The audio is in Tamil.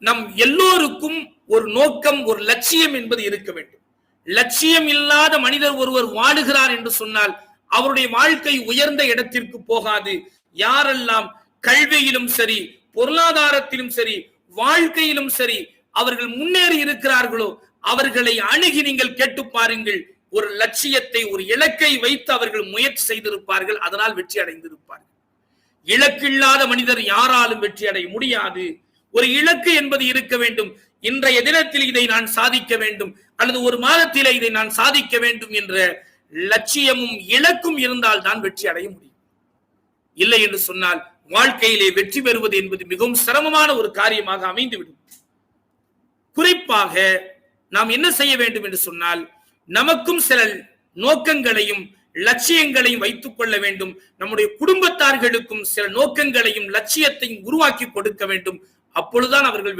நம் எல்லோருக்கும் ஒரு நோக்கம், ஒரு லட்சியம் என்பது இருக்க வேண்டும். லட்சியம் இல்லாத மனிதர் ஒருவர் வாழுகிறார் என்று சொன்னால் அவருடைய வாழ்க்கை உயர்ந்த இடத்திற்கு போகாது. யாரெல்லாம் கல்வியிலும் சரி, பொருளாதாரத்திலும் சரி, வாழ்க்கையிலும் சரி அவர்கள் முன்னேறி இருக்கிறார்களோ அவர்களை அணுகி நீங்கள் கேட்டு பாருங்கள். ஒரு லட்சியத்தை, ஒரு இலக்கை வைத்து அவர்கள் முயற்சி செய்திருப்பார்கள், அதனால் வெற்றி அடைந்திருப்பார்கள். இலக்கில்லாத மனிதர் யாராலும் வெற்றி அடைய முடியாது. ஒரு இலக்கு என்பது இருக்க வேண்டும். இன்றைய தினத்தில் இதை நான் சாதிக்க வேண்டும், அல்லது ஒரு மாதத்திலே இதை நான் சாதிக்க வேண்டும் என்ற லட்சியமும் இலக்கும் இருந்தால் தான் வெற்றி அடைய முடியும். இல்லை என்று சொன்னால் வாழ்க்கையிலே வெற்றி பெறுவது என்பது மிகவும் சிரமமான ஒரு காரியமாக அமைந்துவிடும். குறிப்பாக நாம் என்ன செய்ய வேண்டும் என்று சொன்னால், நமக்கும் சில நோக்கங்களையும் லட்சியங்களையும் வைத்துக் கொள்ள வேண்டும். நம்முடைய குடும்பத்தார்களுக்கும் சில நோக்கங்களையும் லட்சியத்தையும் உருவாக்கி கொடுக்க வேண்டும். அப்பொழுதுதான் அவர்கள்